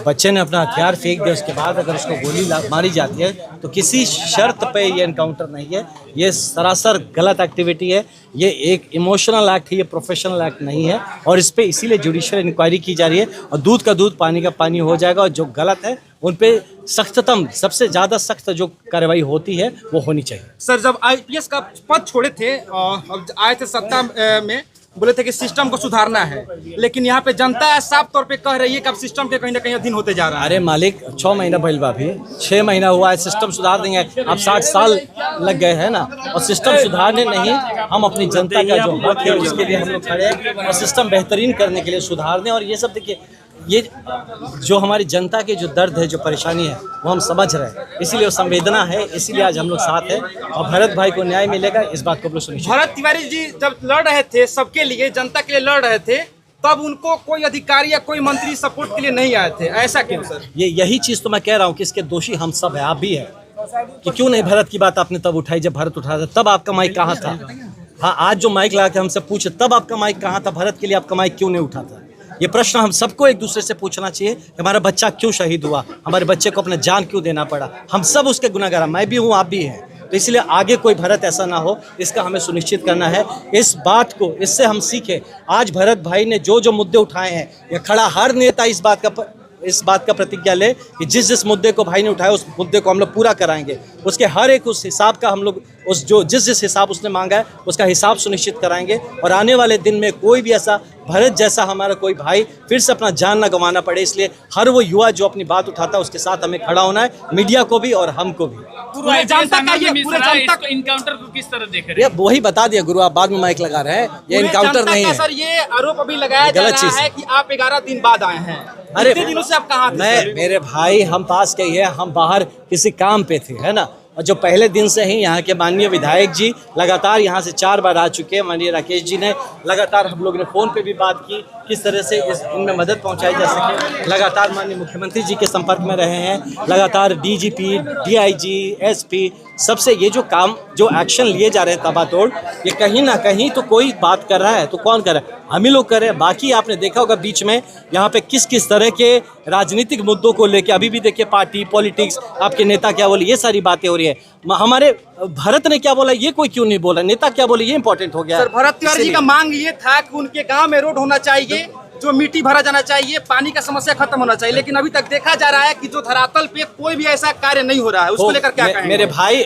बच्चे ने अपना हथियार फेंक दिया, उसके बाद अगर उसको गोली मारी जाती है तो किसी शर्त पे ये एनकाउंटर नहीं है, ये सरासर गलत एक्टिविटी है, ये एक इमोशनल एक्ट है, ये प्रोफेशनल एक्ट नहीं है। और इस पे इसीलिए जुडिशियल इंक्वायरी की जा रही है और दूध का दूध पानी का पानी हो जाएगा। और जो गलत है उन पे सख्ततम, सबसे ज़्यादा सख्त जो कार्रवाई होती है वो होनी चाहिए। सर, जब आईपीएस का पद छोड़े थे और आए थे सत्ता में, बोले थे कि सिस्टम को सुधारना है, लेकिन यहाँ पे जनता साफ तौर पे कह रही है कि अब सिस्टम के कहीं ना कहीं अधीन होते जा रहा है। अरे मालिक, 6 महीना भइल बा, अभी 6 महीना हुआ है, सिस्टम सुधार देंगे। अब 60 साल लग गए हैं ना, और सिस्टम सुधारने नहीं, हम अपनी जनता का जो हक है उसके लिए हम लोग खड़े हैं और सिस्टम बेहतरीन करने के लिए सुधारने। और ये सब देखिए, ये जो हमारी जनता के जो दर्द है, जो परेशानी है, वो हम समझ रहे हैं, इसीलिए वो संवेदना है, इसीलिए आज हम लोग साथ हैं और भरत भाई को न्याय मिलेगा, इस बात को हम लोग सुनिश्चित। भरत तिवारी जी जब लड़ रहे थे सबके लिए, जनता के लिए लड़ रहे थे, तब उनको कोई अधिकारी या कोई मंत्री सपोर्ट के लिए नहीं आए थे, ऐसा क्यों सर? यही चीज़ तो मैं कह रहा हूँ कि इसके दोषी हम सब हैं, आप भी हैं। कि क्यों नहीं भरत की बात आपने तब उठाई जब भरत उठा था, तब आपका माइक कहाँ था? हाँ, आज जो माइक लगा के हमसे पूछे तब आपका माइक कहाँ था? भरत के लिए आपका माइक क्यों नहीं उठा था? ये प्रश्न हम सबको एक दूसरे से पूछना चाहिए कि हमारा बच्चा क्यों शहीद हुआ, हमारे बच्चे को अपना जान क्यों देना पड़ा। हम सब उसके गुनाहगार, मैं भी हूँ, आप भी हैं। तो इसलिए आगे कोई भरत ऐसा ना हो, इसका हमें सुनिश्चित करना है। इस बात को, इससे हम सीखें। आज भरत भाई ने जो जो मुद्दे उठाए हैं, ये खड़ा हर नेता इस बात का प्रतिज्ञा ले कि जिस जिस मुद्दे को भाई ने उठाया उस मुद्दे को हम लोग पूरा कराएंगे। उसके हर एक उस हिसाब का हम लोग जिस हिसाब उसने मांगा है उसका हिसाब सुनिश्चित कराएंगे। और आने वाले दिन में कोई भी ऐसा भरत जैसा हमारा कोई भाई फिर से अपना जान ना गंवाना पड़े, इसलिए हर वो युवा जो अपनी बात उठाता है उसके साथ हमें खड़ा होना है, मीडिया को भी और हमको भी। इनकाउंटर को किस तरह देख रहे हैं? वही बता दिया गुरु, आप बाद में माइक लगा रहे हैं, ये इनकाउंटर नहीं है। सर, ये आरोप अभी लगाया जा रहा है कि आप 11 दिन बाद आए हैं। अरे दिनों से आप कहाँ थे? मेरे भाई, हम पास के ही है, हम बाहर किसी काम पे थे, है ना। और जो पहले दिन से ही यहाँ के माननीय विधायक जी लगातार यहाँ से 4 बार आ चुके हैं। माननीय राकेश जी ने लगातार, हम लोग ने फ़ोन पे भी बात की किस तरह से इनमें मदद पहुँचाई जा सके। लगातार माननीय मुख्यमंत्री जी के संपर्क में रहे हैं, लगातार डीजीपी, डीआईजी, एसपी, सबसे ये जो काम, जो एक्शन लिए जा रहे हैं ताबड़तोड़, ये कहीं ना कहीं तो कोई बात कर रहा है, तो कौन कर रहा है? हम ही लोग कर रहे हैं। बाकी आपने देखा होगा बीच में यहाँ पे किस किस तरह के राजनीतिक मुद्दों को लेके, अभी भी देखिए पार्टी पॉलिटिक्स, आपके नेता क्या बोले, ये सारी बातें हो रही है। हमारे भरत ने क्या बोला ये कोई क्यों नहीं बोला, नेता क्या बोले ये इंपॉर्टेंट हो गया। सर, भरत तिवारी जी का मांग ये था कि उनके गांव में रोड होना चाहिए, जो मिट्टी भरा जाना चाहिए, पानी का समस्या खत्म होना चाहिए, लेकिन अभी तक देखा जा रहा है कि जो धरातल पे कोई भी ऐसा कार्य नहीं हो रहा है। उसको लेकर क्या कहेंगे? मेरे भाई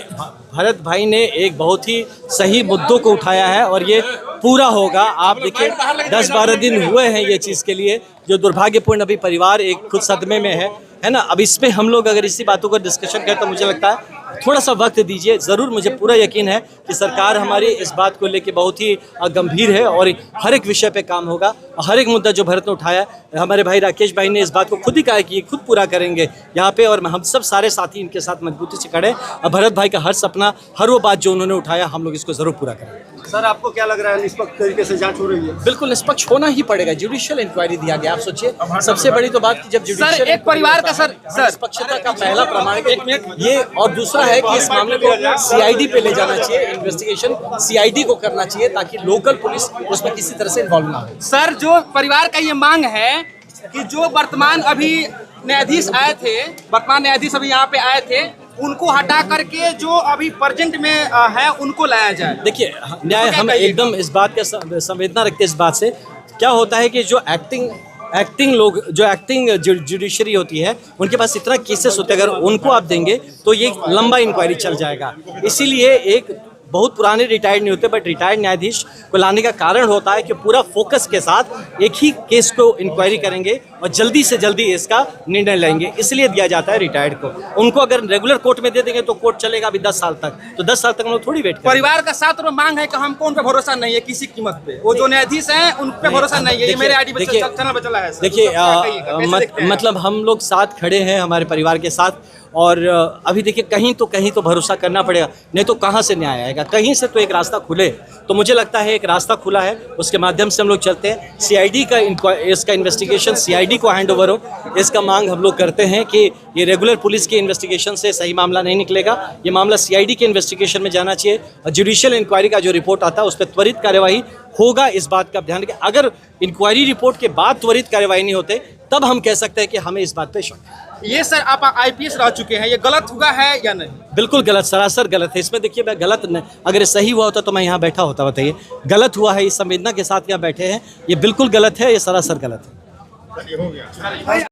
भरत भाई ने एक बहुत ही सही मुद्दों को उठाया है और ये पूरा होगा। आप देखिए 10-12 दिन हुए हैं ये चीज़ के लिए, जो दुर्भाग्यपूर्ण अभी परिवार एक खुद सदमे में है ना। अब इस पे हम लोग अगर इसी बातों का डिस्कशन करें तो मुझे लगता है थोड़ा सा वक्त दीजिए। ज़रूर, मुझे पूरा यकीन है कि सरकार हमारी इस बात को लेके बहुत ही गंभीर है और हर एक विषय पे काम होगा। हर एक मुद्दा जो भरत ने उठाया, हमारे भाई राकेश भाई ने इस बात को खुद ही कहा कि ये खुद पूरा करेंगे यहाँ पे, और हम सब सारे साथी इनके साथ मजबूती से खड़े। और भरत भाई का हर सपना, हर वो बात जो उन्होंने उठाया, हम लोग इसको ज़रूर पूरा करेंगे। सर, आपको क्या लग रहा है, निष्पक्ष तरीके से जांच हो रही है? बिल्कुल निष्पक्ष होना ही पड़ेगा। जुडिशियल इंक्वायरी दिया गया, आप सोचिए सबसे बड़ी तो बात कि जब सर एक परिवार का सर निष्पक्षता का पहला प्रमाण ये, और दूसरा है कि इस मामले को सीआईडी पे ले जाना चाहिए, इन्वेस्टिगेशन सीआईडी को करना चाहिए ताकि लोकल पुलिस उसमें किसी तरह से इन्वॉल्व ना हो। सर, जो परिवार का ये मांग है कि जो वर्तमान अभी न्यायाधीश आए थे, वर्तमान न्यायाधीश अभी यहाँ पे आए थे, उनको हटा करके जो अभी प्रेजेंट में है उनको लाया जाए। देखिए न्याय, हम एकदम इस बात का संवेदना रखते हैं। इस बात से क्या होता है कि जो एक्टिंग लोग, जो एक्टिंग जुडिशरी होती है, उनके पास इतना केसेस होते हैं, अगर उनको आप देंगे तो ये लंबा इंक्वायरी चल जाएगा। इसीलिए एक बहुत पुराने रिटायर्ड नहीं होते, बट रिटायर्ड न्यायाधीश को लाने का कारण होता है कि पूरा फोकस के साथ एक ही केस को इंक्वायरी करेंगे और जल्दी से जल्दी इसका निर्णय लेंगे, इसलिए दिया जाता है रिटायर्ड को। उनको अगर रेगुलर कोर्ट में दे देंगे तो कोर्ट चलेगा अभी 10 साल तक, तो 10 साल तक हम लोग थोड़ी वेट करें। परिवार का साथ और मांग है कि हमको उन पे भरोसा नहीं है किसी कीमत पे, वो जो न्यायाधीश हैं उन पे भरोसा नहीं है। ये मेरे आईडी पे चैनल पे चला है। देखिए मतलब हम लोग साथ खड़े हैं हमारे परिवार के साथ, और अभी देखिए कहीं तो भरोसा करना पड़ेगा, नहीं तो कहाँ से न्याय आएगा? कहीं से तो एक रास्ता खुले। तो मुझे लगता है एक रास्ता खुला है, उसके माध्यम से हम लोग चलते हैं। सीआईडी का इसका इन्वेस्टिगेशन सीआईडी को हैंड ओवर हो, इसका मांग हम लोग करते हैं कि ये रेगुलर पुलिस की इन्वेस्टिगेशन से सही मामला नहीं निकलेगा, ये मामला सीआईडी के इन्वेस्टिगेशन में जाना चाहिए। और जुडिशियल इंक्वायरी का जो रिपोर्ट आता है उस पर त्वरित कार्यवाही होगा, इस बात का ध्यान रखें। अगर इंक्वायरी रिपोर्ट के बाद त्वरित कार्यवाही नहीं होते तब हम कह सकते हैं कि हमें इस बात पे शक है। ये सर आप आईपीएस रह चुके हैं, ये गलत हुआ है या नहीं? बिल्कुल गलत, सरासर गलत है। इसमें देखिए मैं गलत न, अगर ये सही हुआ होता तो मैं यहाँ बैठा होता, बताइए। गलत हुआ है, इस संवेदना के साथ यहाँ बैठे हैं, ये बिल्कुल गलत है, ये सरासर गलत है।